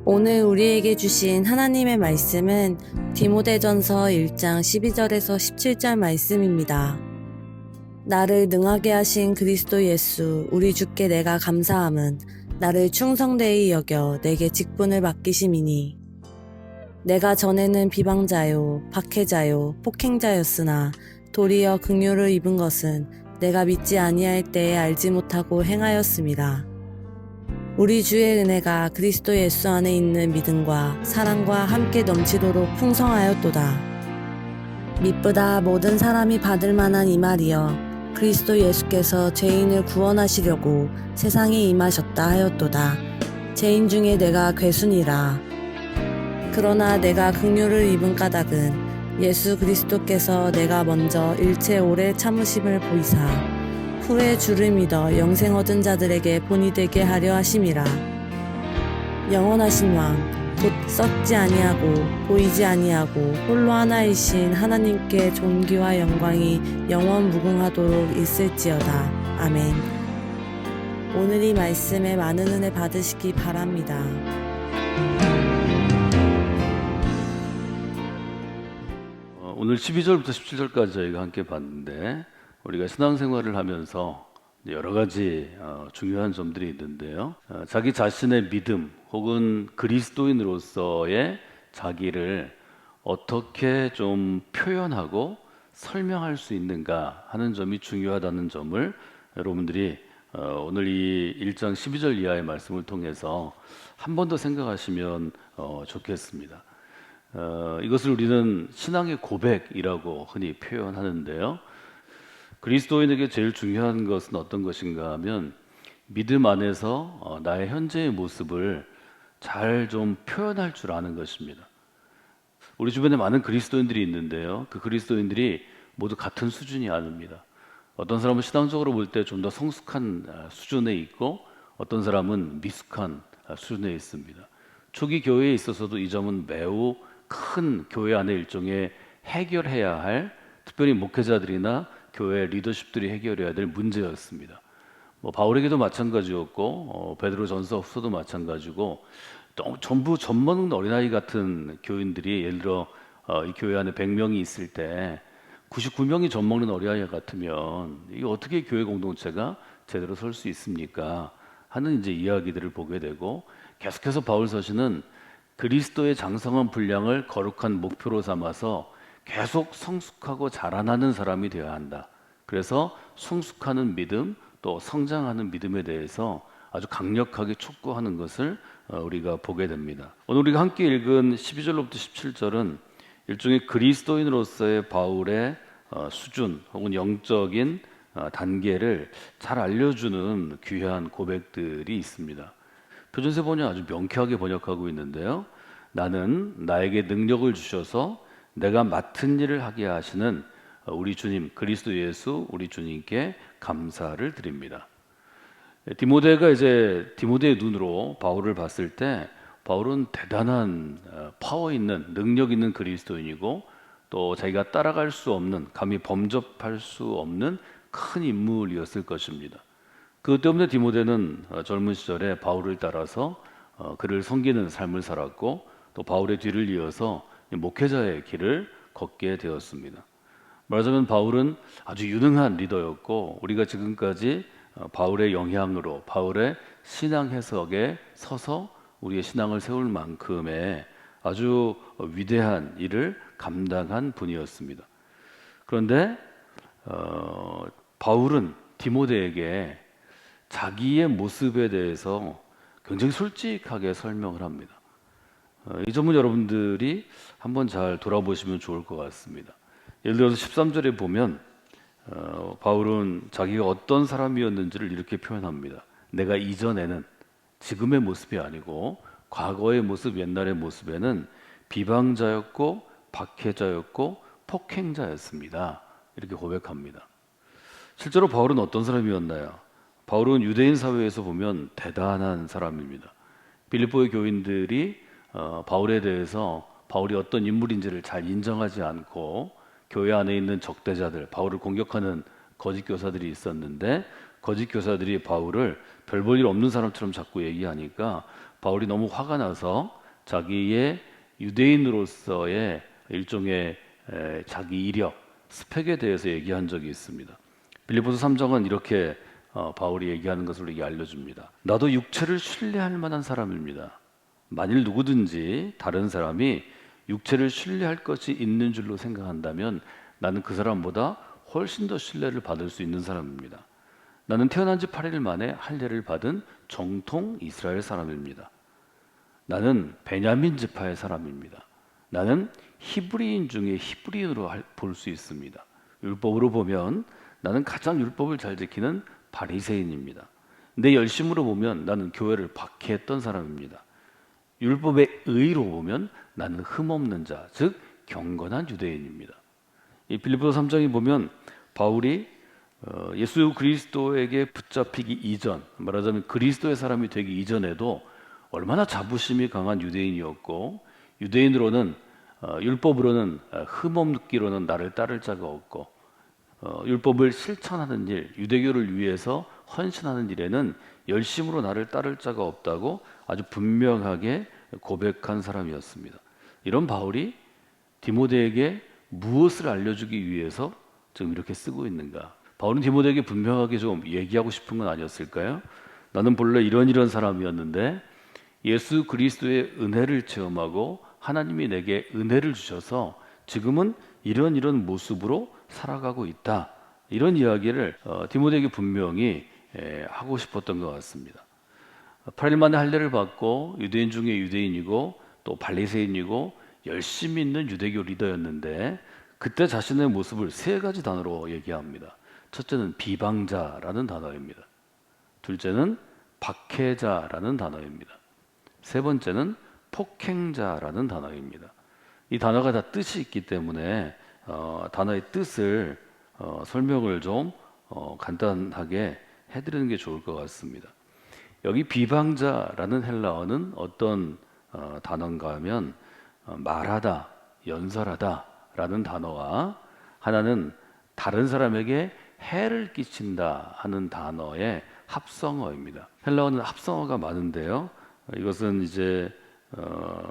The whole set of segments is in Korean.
오늘 우리에게 주신 하나님의 말씀은 디모데전서 1장 12절에서 17절 말씀입니다. 나를 능하게 하신 그리스도 예수 우리 주께 내가 감사함은 나를 충성되이 여겨 내게 직분을 맡기심이니 내가 전에는 비방자요 박해자요 폭행자였으나 도리어 긍휼을 입은 것은 내가 믿지 아니할 때에 알지 못하고 행하였습니다. 우리 주의 은혜가 그리스도 예수 안에 있는 믿음과 사랑과 함께 넘치도록 풍성하였도다. 미쁘다 모든 사람이 받을 만한 이 말이여 그리스도 예수께서 죄인을 구원하시려고 세상에 임하셨다 하였도다. 죄인 중에 내가 괴순이라. 그러나 내가 긍휼을 입은 까닭은 예수 그리스도께서 내가 먼저 일체 오래 참으심을 보이사 후에 주를 믿어 영생 얻은 자들에게 본이 되게 하려 하심이라. 영원하신 왕 곧 썩지 아니하고 보이지 아니하고 홀로 하나이신 하나님께 존귀와 영광이 영원 무궁하도록 있을지어다. 아멘. 오늘 이 말씀에 많은 은혜 받으시기 바랍니다. 오늘 12절부터 17절까지 저희가 함께 봤는데 우리가 신앙생활을 하면서 여러 가지 중요한 점들이 있는데요. 자기 자신의 믿음 혹은 그리스도인으로서의 자기를 어떻게 좀 표현하고 설명할 수 있는가 하는 점이 중요하다는 점을 여러분들이 오늘 이 1장 12절 이하의 말씀을 통해서 한 번 더 생각하시면 좋겠습니다. 이것을 우리는 신앙의 고백이라고 흔히 표현하는데요. 그리스도인에게 제일 중요한 것은 어떤 것인가 하면 믿음 안에서 나의 현재의 모습을 잘 좀 표현할 줄 아는 것입니다. 우리 주변에 많은 그리스도인들이 있는데요. 그 그리스도인들이 모두 같은 수준이 아닙니다. 어떤 사람은 신앙적으로 볼 때 좀 더 성숙한 수준에 있고 어떤 사람은 미숙한 수준에 있습니다. 초기 교회에 있어서도 이 점은 매우 큰 교회 안에 일종의 해결해야 할, 특별히 목회자들이나 교회 리더십들이 해결해야 될 문제였습니다. 바울에게도 마찬가지였고 베드로전서 후서도 마찬가지고 전부 젖먹는 어린아이 같은 교인들이 예를 들어 이 교회 안에 100명이 있을 때 99명이 젖먹는 어린아이 같으면 이게 어떻게 교회 공동체가 제대로 설 수 있습니까? 하는 이제 이야기들을 보게 되고 계속해서 바울 서신은 그리스도의 장성한 분량을 거룩한 목표로 삼아서 계속 성숙하고 자라나는 사람이 되어야 한다. 그래서 성숙하는 믿음 또 성장하는 믿음에 대해서 아주 강력하게 촉구하는 것을 우리가 보게 됩니다. 오늘 우리가 함께 읽은 12절로부터 17절은 일종의 그리스도인으로서의 바울의 수준 혹은 영적인 단계를 잘 알려주는 귀한 고백들이 있습니다. 표준세 번역 아주 명쾌하게 번역하고 있는데요. 나는 나에게 능력을 주셔서 내가 맡은 일을 하게 하시는 우리 주님 그리스도 예수 우리 주님께 감사를 드립니다. 디모데가 이제 디모데의 눈으로 바울을 봤을 때 바울은 대단한 파워 있는 능력 있는 그리스도인이고 또 자기가 따라갈 수 없는 감히 범접할 수 없는 큰 인물이었을 것입니다. 그것 때문에 디모데는 젊은 시절에 바울을 따라서 그를 섬기는 삶을 살았고 또 바울의 뒤를 이어서 목회자의 길을 걷게 되었습니다. 말하자면 바울은 아주 유능한 리더였고 우리가 지금까지 바울의 영향으로 바울의 신앙 해석에 서서 우리의 신앙을 세울 만큼의 아주 위대한 일을 감당한 분이었습니다. 그런데 바울은 디모데에게 자기의 모습에 대해서 굉장히 솔직하게 설명을 합니다. 이 점은 여러분들이 한번 잘 돌아보시면 좋을 것 같습니다. 예를 들어서 13절에 보면 바울은 자기가 어떤 사람이었는지를 이렇게 표현합니다. 내가 이전에는 지금의 모습이 아니고 과거의 모습, 옛날의 모습에는 비방자였고 박해자였고 폭행자였습니다. 이렇게 고백합니다. 실제로 바울은 어떤 사람이었나요? 바울은 유대인 사회에서 보면 대단한 사람입니다. 빌립보의 교인들이 바울에 대해서 바울이 어떤 인물인지를 잘 인정하지 않고 교회 안에 있는 적대자들, 바울을 공격하는 거짓 교사들이 있었는데 거짓 교사들이 바울을 별 볼 일 없는 사람처럼 자꾸 얘기하니까 바울이 너무 화가 나서 자기의 유대인으로서의 일종의 자기 이력, 스펙에 대해서 얘기한 적이 있습니다. 빌립보서 3장은 이렇게 바울이 얘기하는 것을 우리에게 알려줍니다. 나도 육체를 신뢰할 만한 사람입니다. 만일 누구든지 다른 사람이 육체를 신뢰할 것이 있는 줄로 생각한다면 나는 그 사람보다 훨씬 더 신뢰를 받을 수 있는 사람입니다. 나는 태어난 지 8일 만에 할례를 받은 정통 이스라엘 사람입니다. 나는 베냐민 지파의 사람입니다. 나는 히브리인 중에 히브리인으로 볼 수 있습니다. 율법으로 보면 나는 가장 율법을 잘 지키는 바리새인입니다. 내 열심으로 보면 나는 교회를 박해했던 사람입니다. 율법의 의로 보면 나는 흠없는 자, 즉 경건한 유대인입니다. 이 빌립보서 3장에 보면 바울이 예수 그리스도에게 붙잡히기 이전, 말하자면 그리스도의 사람이 되기 이전에도 얼마나 자부심이 강한 유대인이었고, 유대인으로는 율법으로는 흠없기로는 나를 따를 자가 없고, 율법을 실천하는 일, 유대교를 위해서 헌신하는 일에는 열심으로 나를 따를 자가 없다고 아주 분명하게 고백한 사람이었습니다. 이런 바울이 디모데에게 무엇을 알려주기 위해서 지금 이렇게 쓰고 있는가? 바울은 디모데에게 분명하게 좀 얘기하고 싶은 건 아니었을까요? 나는 본래 이런 사람이었는데 예수 그리스도의 은혜를 체험하고 하나님이 내게 은혜를 주셔서 지금은 이런 모습으로 살아가고 있다. 이런 이야기를 디모데에게 분명히 하고 싶었던 것 같습니다. 8일 만에 할례를 받고 유대인 중에 유대인이고 또 바리새인이고 열심히 있는 유대교 리더였는데 그때 자신의 모습을 세 가지 단어로 얘기합니다. 첫째는 비방자라는 단어입니다. 둘째는 박해자라는 단어입니다. 세 번째는 폭행자라는 단어입니다. 이 단어가 다 뜻이 있기 때문에 단어의 뜻을 설명을 좀 간단하게 해드리는 게 좋을 것 같습니다. 여기 비방자라는 헬라어는 어떤 단어인가 하면 말하다, 연설하다 라는 단어와 하나는 다른 사람에게 해를 끼친다 하는 단어의 합성어입니다. 헬라어는 합성어가 많은데요. 이것은 이제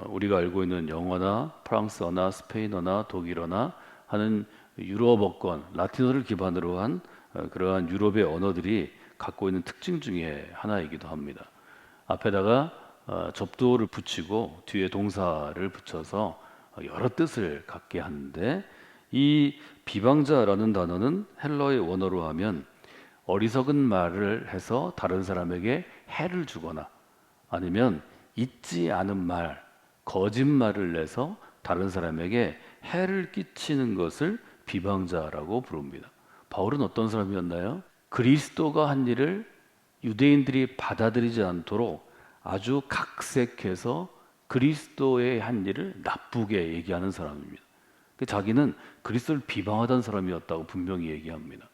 우리가 알고 있는 영어나 프랑스어나 스페인어나 독일어나 하는 유럽어권, 라틴어를 기반으로 한 그러한 유럽의 언어들이 갖고 있는 특징 중에 하나이기도 합니다. 앞에다가 접두어를 붙이고 뒤에 동사를 붙여서 여러 뜻을 갖게 하는데 이 비방자라는 단어는 헬라어의 원어로 하면 어리석은 말을 해서 다른 사람에게 해를 주거나 아니면 있지 않은 말, 거짓말을 내서 다른 사람에게 해를 끼치는 것을 비방자라고 부릅니다. 바울은 어떤 사람이었나요? 그리스도가 한 일을 유대인들이 받아들이지 않도록 아주 각색해서 그리스도의 한 일을 나쁘게 얘기하는 사람입니다. 자기는 그리스도를 비방하던 사람이었다고 분명히 얘기합니다.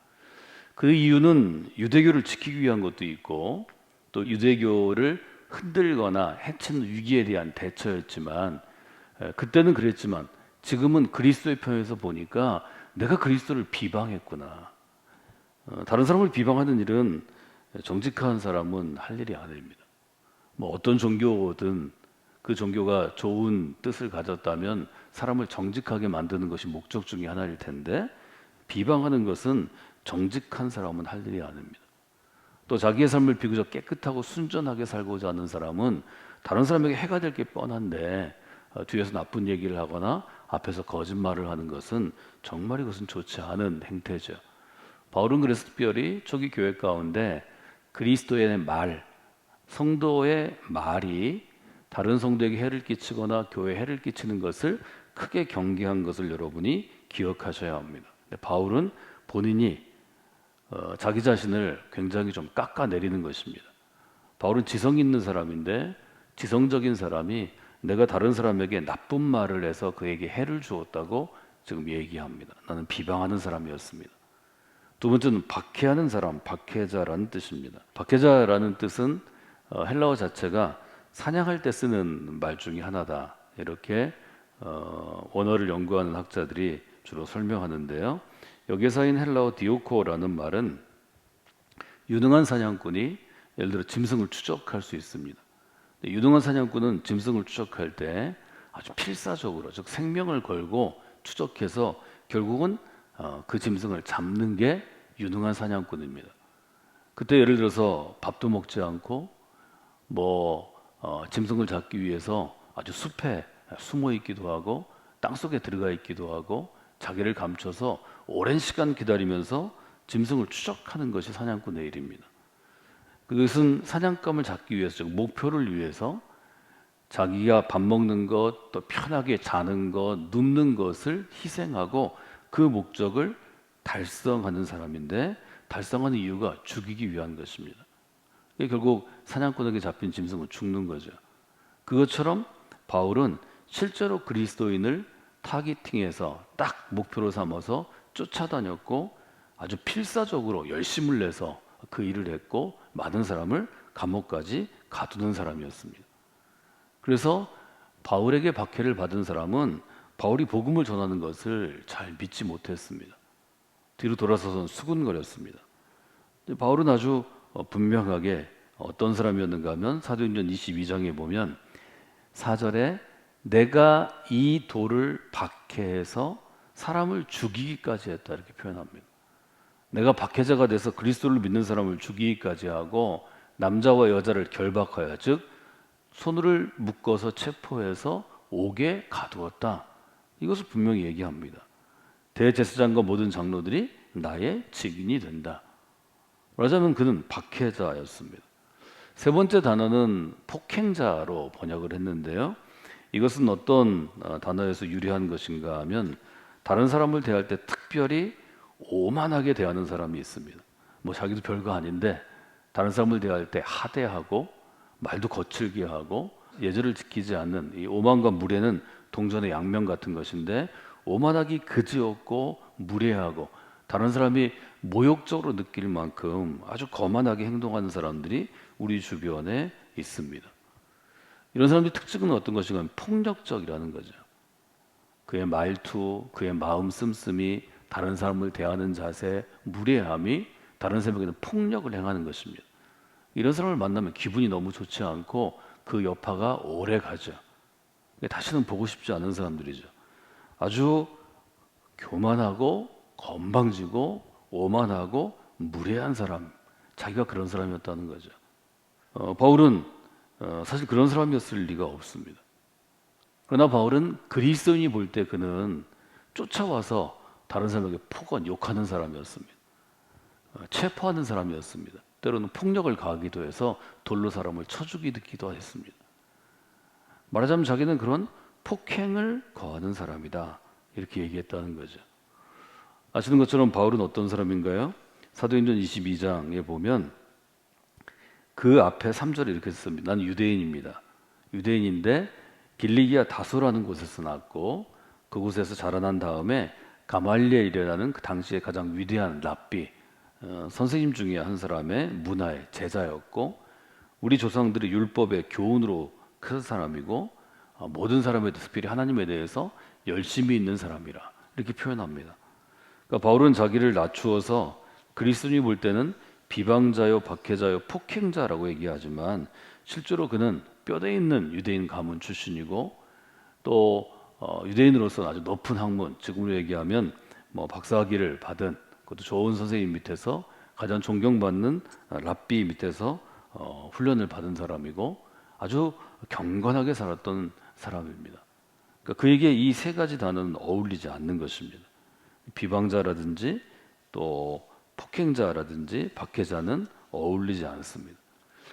그 이유는 유대교를 지키기 위한 것도 있고 또 유대교를 흔들거나 해치는 위기에 대한 대처였지만 그때는 그랬지만 지금은 그리스도의 편에서 보니까 내가 그리스도를 비방했구나. 다른 사람을 비방하는 일은 정직한 사람은 할 일이 아닙니다. 뭐 어떤 종교든 그 종교가 좋은 뜻을 가졌다면 사람을 정직하게 만드는 것이 목적 중에 하나일 텐데 비방하는 것은 정직한 사람은 할 일이 아닙니다. 또 자기의 삶을 비교적 깨끗하고 순전하게 살고자 하는 사람은 다른 사람에게 해가 될 게 뻔한데 뒤에서 나쁜 얘기를 하거나 앞에서 거짓말을 하는 것은 정말 이것은 좋지 않은 행태죠. 바울은 그래서 특별히 초기 교회 가운데 그리스도의 말, 성도의 말이 다른 성도에게 해를 끼치거나 교회에 해를 끼치는 것을 크게 경계한 것을 여러분이 기억하셔야 합니다. 근데 바울은 본인이 자기 자신을 굉장히 좀 깎아내리는 것입니다. 바울은 지성 있는 사람인데 지성적인 사람이 내가 다른 사람에게 나쁜 말을 해서 그에게 해를 주었다고 지금 얘기합니다. 나는 비방하는 사람이었습니다. 두 번째는 박해하는 사람, 박해자라는 뜻입니다. 박해자라는 뜻은 헬라어 자체가 사냥할 때 쓰는 말 중에 하나다. 이렇게 언어를 연구하는 학자들이 주로 설명하는데요. 여기에 사인 헬라어 디오코라는 말은 유능한 사냥꾼이 예를 들어 짐승을 추적할 수 있습니다. 유능한 사냥꾼은 짐승을 추적할 때 아주 필사적으로, 즉 생명을 걸고 추적해서 결국은 그 짐승을 잡는 게 유능한 사냥꾼입니다. 그때 예를 들어서 밥도 먹지 않고 짐승을 잡기 위해서 아주 숲에 숨어 있기도 하고 땅속에 들어가 있기도 하고 자기를 감춰서 오랜 시간 기다리면서 짐승을 추적하는 것이 사냥꾼의 일입니다. 그것은 사냥감을 잡기 위해서, 즉 목표를 위해서 자기가 밥 먹는 것, 또 편하게 자는 것, 눕는 것을 희생하고 그 목적을 달성하는 사람인데, 달성하는 이유가 죽이기 위한 것입니다. 결국 사냥꾼에게 잡힌 짐승은 죽는 거죠. 그것처럼 바울은 실제로 그리스도인을 타깃팅해서 딱 목표로 삼아서 쫓아다녔고 아주 필사적으로 열심을 내서 그 일을 했고 많은 사람을 감옥까지 가두는 사람이었습니다. 그래서 바울에게 박해를 받은 사람은 바울이 복음을 전하는 것을 잘 믿지 못했습니다. 뒤로 돌아서서 수군거렸습니다. 바울은 아주 분명하게 어떤 사람이었는가 하면 사도행전 22장에 보면 4절에 내가 이 돌을 박해해서 사람을 죽이기까지 했다 이렇게 표현합니다. 내가 박해자가 돼서 그리스도를 믿는 사람을 죽이기까지 하고 남자와 여자를 결박하여, 즉 손을 묶어서 체포해서 옥에 가두었다. 이것을 분명히 얘기합니다. 대제사장과 모든 장로들이 나의 증인이 된다. 말하자면 그는 박해자였습니다. 세 번째 단어는 폭행자로 번역을 했는데요. 이것은 어떤 단어에서 유래한 것인가 하면 다른 사람을 대할 때 특별히 오만하게 대하는 사람이 있습니다. 자기도 별거 아닌데 다른 사람을 대할 때 하대하고 말도 거칠게 하고 예절을 지키지 않는 이 오만과 무례는 동전의 양면 같은 것인데, 오만하기 그지없고 무례하고 다른 사람이 모욕적으로 느낄 만큼 아주 거만하게 행동하는 사람들이 우리 주변에 있습니다. 이런 사람들의 특징은 어떤 것인가 하면 폭력적이라는 거죠. 그의 말투, 그의 마음 씀씀이, 다른 사람을 대하는 자세, 무례함이 다른 사람에게는 폭력을 행하는 것입니다. 이런 사람을 만나면 기분이 너무 좋지 않고 그 여파가 오래 가죠. 다시는 보고 싶지 않은 사람들이죠. 아주 교만하고 건방지고 오만하고 무례한 사람, 자기가 그런 사람이었다는 거죠. 바울은 사실 그런 사람이었을 리가 없습니다. 그러나 바울은 그리스도인이 볼 때 그는 쫓아와서 다른 사람에게 폭언, 욕하는 사람이었습니다. 체포하는 사람이었습니다. 때로는 폭력을 가하기도 해서 돌로 사람을 쳐 죽이기도 했습니다. 말하자면 자기는 그런 폭행을 거하는 사람이다 이렇게 얘기했다는 거죠. 아시는 것처럼 바울은 어떤 사람인가요? 사도행전 22장에 보면 그 앞에 3절에 이렇게 썼습니다. 나는 유대인입니다. 유대인인데 길리기아 다소라는 곳에서 났고 그곳에서 자라난 다음에 가말리엘이라는 그 당시에 가장 위대한 랍비, 선생님 중에 한 사람의 문화의 제자였고 우리 조상들의 율법의 교훈으로 큰 사람이고 모든 사람에 대해서, 특별히 하나님에 대해서 열심히 있는 사람이라 이렇게 표현합니다. 그러니까 바울은 자기를 낮추어서 그리스도인이 볼 때는 비방자요, 박해자요, 폭행자라고 얘기하지만 실제로 그는 뼈대 있는 유대인 가문 출신이고 또 유대인으로서 아주 높은 학문, 지금으로 얘기하면 박사학위를 받은 그것도 좋은 선생님 밑에서 가장 존경받는 랍비 밑에서 훈련을 받은 사람이고 아주 경건하게 살았던 사람입니다. 그러니까 그에게 이 세 가지 단어는 어울리지 않는 것입니다. 비방자라든지 또 폭행자라든지 박해자는 어울리지 않습니다.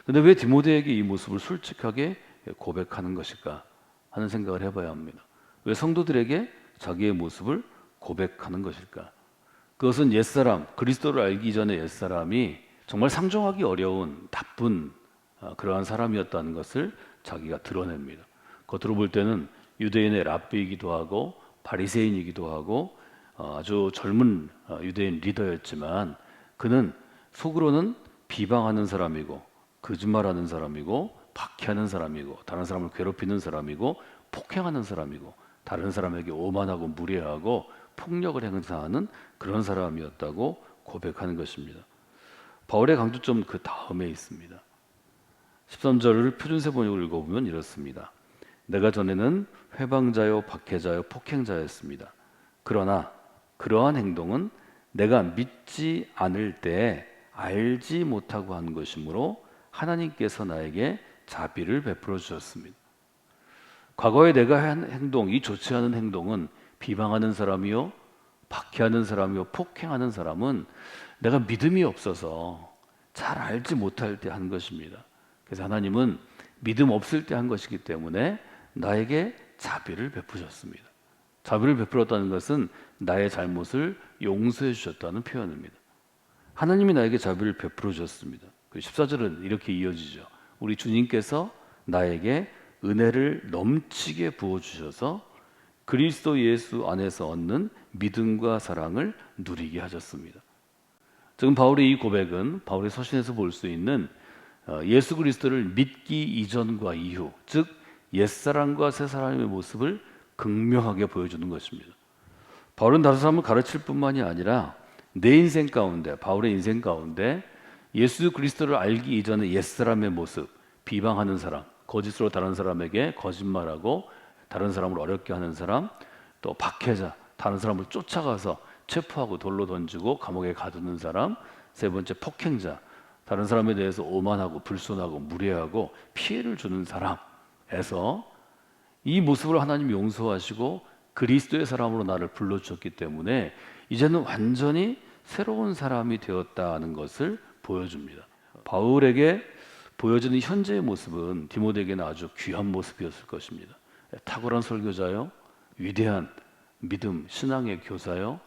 그런데 왜 디모데에게 이 모습을 솔직하게 고백하는 것일까 하는 생각을 해봐야 합니다. 왜 성도들에게 자기의 모습을 고백하는 것일까? 그것은 옛사람, 그리스도를 알기 전에 옛사람이 정말 상종하기 어려운 나쁜 그러한 사람이었다는 것을 자기가 드러냅니다. 겉으로 볼 때는 유대인의 랍비이기도 하고 바리새인이기도 하고 아주 젊은 유대인 리더였지만 그는 속으로는 비방하는 사람이고 거짓말하는 사람이고 박해하는 사람이고 다른 사람을 괴롭히는 사람이고 폭행하는 사람이고 다른 사람에게 오만하고 무례하고 폭력을 행사하는 그런 사람이었다고 고백하는 것입니다. 바울의 강조점은 그 다음에 있습니다. 13절을 표준세 번역을 읽어보면 이렇습니다. 내가 전에는 회방자요 박해자요 폭행자였습니다. 그러나 그러한 행동은 내가 믿지 않을 때에 알지 못하고 한 것이므로 하나님께서 나에게 자비를 베풀어 주셨습니다. 과거에 내가 한 행동, 이 좋지 않은 행동은 비방하는 사람이요, 박해하는 사람이요, 폭행하는 사람은 내가 믿음이 없어서 잘 알지 못할 때 한 것입니다. 그래서 하나님은 믿음 없을 때 한 것이기 때문에 나에게 자비를 베푸셨습니다. 자비를 베풀었다는 것은 나의 잘못을 용서해 주셨다는 표현입니다. 하나님이 나에게 자비를 베풀어 주셨습니다. 14절은 이렇게 이어지죠. 우리 주님께서 나에게 은혜를 넘치게 부어주셔서 그리스도 예수 안에서 얻는 믿음과 사랑을 누리게 하셨습니다. 지금 바울의 이 고백은 바울의 서신에서 볼 수 있는 예수 그리스도를 믿기 이전과 이후, 즉 옛사람과 새사람의 모습을 극명하게 보여주는 것입니다. 바울은 다른 사람을 가르칠 뿐만이 아니라 내 인생 가운데, 바울의 인생 가운데 예수 그리스도를 알기 이전의 옛사람의 모습, 비방하는 사람, 거짓으로 다른 사람에게 거짓말하고 다른 사람을 어렵게 하는 사람, 또 박해자, 다른 사람을 쫓아가서 체포하고 돌로 던지고 감옥에 가두는 사람, 세 번째 폭행자, 다른 사람에 대해서 오만하고 불손하고 무례하고 피해를 주는 사람에서 이 모습을 하나님이 용서하시고 그리스도의 사람으로 나를 불러주셨기 때문에 이제는 완전히 새로운 사람이 되었다는 것을 보여줍니다. 바울에게 보여지는 현재의 모습은 디모데에게는 아주 귀한 모습이었을 것입니다. 탁월한 설교자요, 위대한 믿음, 신앙의 교사요,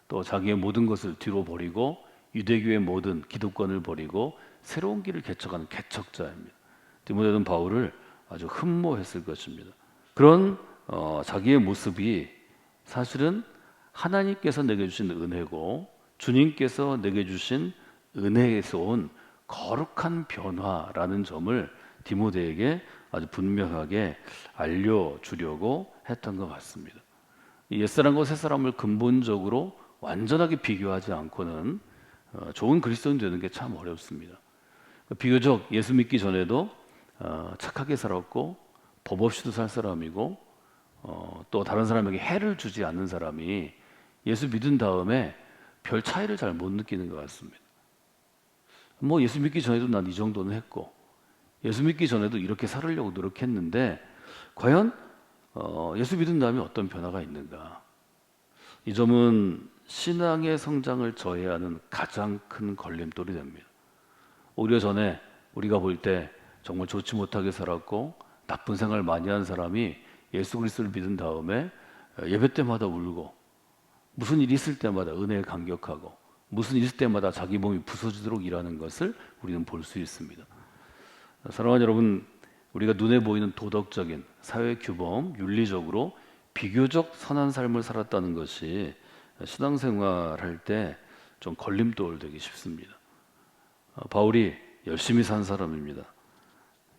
또 자기의 모든 것을 뒤로 버리고 유대교의 모든 기득권을 버리고 새로운 길을 개척하는 개척자입니다. 디모데는 바울을 아주 흠모했을 것입니다. 그런 자기의 모습이 사실은 하나님께서 내게 주신 은혜고 주님께서 내게 주신 은혜에서 온 거룩한 변화라는 점을 디모데에게 아주 분명하게 알려주려고 했던 것 같습니다. 옛사람과 새사람을 근본적으로 완전하게 비교하지 않고는 좋은 그리스도인 되는 게 참 어렵습니다. 비교적 예수 믿기 전에도 착하게 살았고 법 없이도 살 사람이고 또 다른 사람에게 해를 주지 않는 사람이 예수 믿은 다음에 별 차이를 잘 못 느끼는 것 같습니다. 뭐 예수 믿기 전에도 난 이 정도는 했고 예수 믿기 전에도 이렇게 살으려고 노력했는데 과연 예수 믿은 다음에 어떤 변화가 있는가? 이 점은 신앙의 성장을 저해하는 가장 큰 걸림돌이 됩니다. 오히려 전에 우리가 볼 때 정말 좋지 못하게 살았고 나쁜 생활 많이 한 사람이 예수 그리스도를 믿은 다음에 예배 때마다 울고 무슨 일이 있을 때마다 은혜에 감격하고 무슨 일 있을 때마다 자기 몸이 부서지도록 일하는 것을 우리는 볼 수 있습니다. 사랑하는 여러분, 우리가 눈에 보이는 도덕적인 사회 규범, 윤리적으로 비교적 선한 삶을 살았다는 것이 신앙생활 할 때 좀 걸림돌 되기 쉽습니다. 바울이 열심히 산 사람입니다.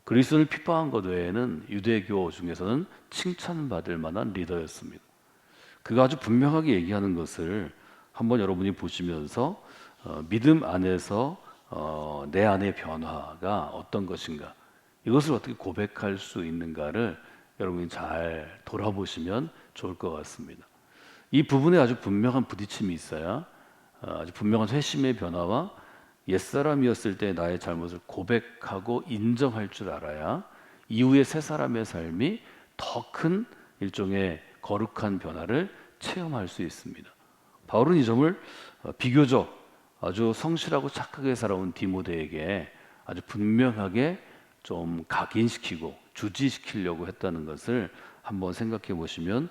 그리스도를 핍박한 것 외에는 유대교 중에서는 칭찬받을 만한 리더였습니다. 그가 아주 분명하게 얘기하는 것을 한번 여러분이 보시면서 믿음 안에서 내 안의 변화가 어떤 것인가, 이것을 어떻게 고백할 수 있는가를 여러분이 잘 돌아보시면 좋을 것 같습니다. 이 부분에 아주 분명한 부딪힘이 있어야 아주 분명한 회심의 변화와 옛사람이었을 때 나의 잘못을 고백하고 인정할 줄 알아야 이후의 새 사람의 삶이 더 큰 일종의 거룩한 변화를 체험할 수 있습니다. 바울은 이 점을 비교적 아주 성실하고 착하게 살아온 디모데에게 아주 분명하게 좀 각인시키고 주지시키려고 했다는 것을 한번 생각해 보시면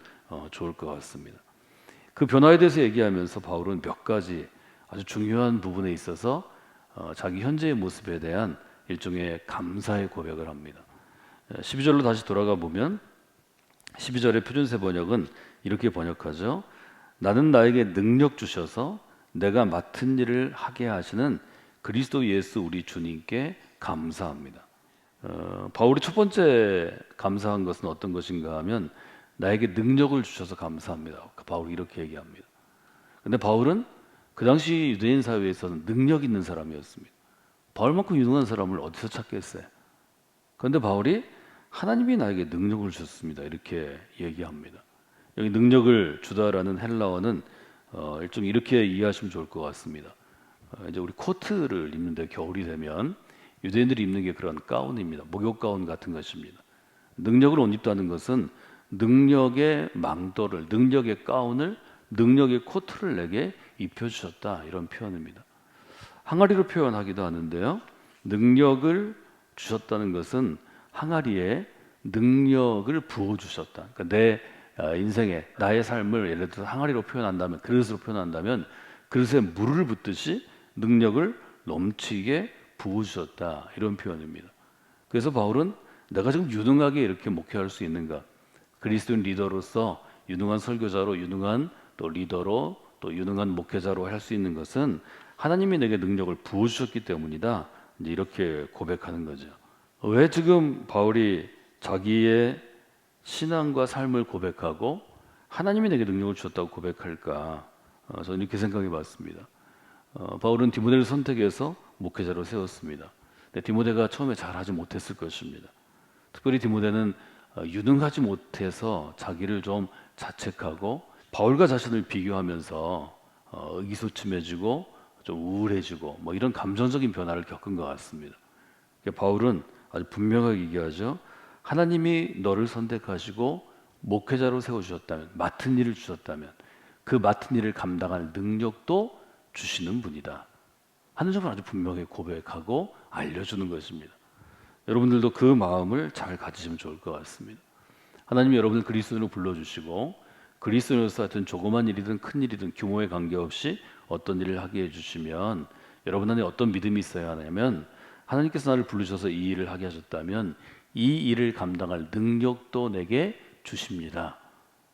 좋을 것 같습니다. 그 변화에 대해서 얘기하면서 바울은 몇 가지 아주 중요한 부분에 있어서 자기 현재의 모습에 대한 일종의 감사의 고백을 합니다. 12절로 다시 돌아가 보면 12절의 표준세 번역은 이렇게 번역하죠. 나는 나에게 능력 주셔서 내가 맡은 일을 하게 하시는 그리스도 예수 우리 주님께 감사합니다. 바울이 첫 번째 감사한 것은 어떤 것인가 하면 나에게 능력을 주셔서 감사합니다. 바울이 이렇게 얘기합니다. 근데 바울은 그 당시 유대인 사회에서는 능력 있는 사람이었습니다. 바울만큼 유능한 사람을 어디서 찾겠어요? 그런데 바울이 하나님이 나에게 능력을 주셨습니다. 이렇게 얘기합니다. 여기 능력을 주다라는 헬라어는 일종 이렇게 이해하시면 좋을 것 같습니다. 이제 우리 코트를 입는데 겨울이 되면 유대인들이 입는 게 그런 가운입니다. 목욕 가운 같은 것입니다. 능력을 옷 입다는 것은 능력의 망토를, 능력의 가운을, 능력의 코트를 내게 입혀주셨다, 이런 표현입니다. 항아리로 표현하기도 하는데요, 능력을 주셨다는 것은 항아리에 능력을 부어주셨다. 그러니까 내 인생에 나의 삶을 예를 들어서 항아리로 표현한다면, 그릇으로 표현한다면 그릇에 물을 붓듯이 능력을 넘치게 부어주셨다, 이런 표현입니다. 그래서 바울은 내가 지금 유능하게 이렇게 목회할 수 있는가, 그리스도인 리더로서 유능한 설교자로, 유능한 또 리더로, 또 유능한 목회자로 할 수 있는 것은 하나님이 내게 능력을 부어주셨기 때문이다, 이제 이렇게 고백하는 거죠. 왜 지금 바울이 자기의 신앙과 삶을 고백하고 하나님이 내게 능력을 주셨다고 고백할까? 저는 이렇게 생각해 봤습니다. 바울은 디모데를 선택해서 목회자로 세웠습니다. 근데 디모데가 처음에 잘하지 못했을 것입니다. 특별히 디모데는 유능하지 못해서 자기를 좀 자책하고 바울과 자신을 비교하면서 의기소침해지고 좀 우울해지고 뭐 이런 감정적인 변화를 겪은 것 같습니다. 바울은 아주 분명하게 얘기하죠. 하나님이 너를 선택하시고 목회자로 세워주셨다면, 맡은 일을 주셨다면 그 맡은 일을 감당할 능력도 주시는 분이다 하는 점을 아주 분명히 고백하고 알려주는 것입니다. 여러분들도 그 마음을 잘 가지시면 좋을 것 같습니다. 하나님이 여러분을 그리스도인으로 불러주시고 그리스도인으로서 하여튼 조그만 일이든 큰 일이든 규모에 관계없이 어떤 일을 하게 해주시면 여러분 안에 어떤 믿음이 있어야 하냐면, 하나님께서 나를 부르셔서 이 일을 하게 하셨다면 이 일을 감당할 능력도 내게 주십니다.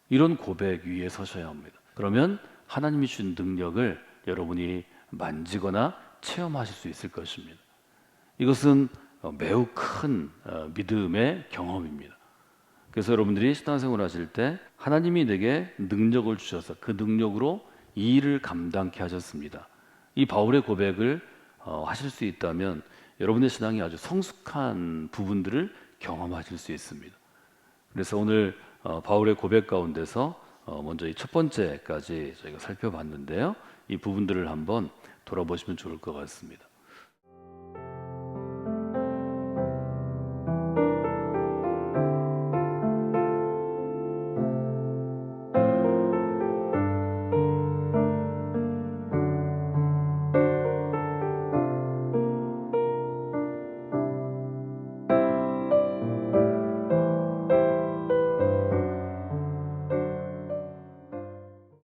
이런 고백 위에 서셔야 합니다. 그러면 하나님이 주신 능력을 여러분이 만지거나 체험하실 수 있을 것입니다. 이것은 매우 큰 믿음의 경험입니다. 그래서 여러분들이 신앙생활 하실 때 하나님이 내게 능력을 주셔서 그 능력으로 이 일을 감당케 하셨습니다, 이 바울의 고백을 하실 수 있다면 여러분의 신앙이 아주 성숙한 부분들을 경험하실 수 있습니다. 그래서 오늘 바울의 고백 가운데서 먼저 이 첫 번째까지 저희가 살펴봤는데요, 이 부분들을 한번 돌아보시면 좋을 것 같습니다.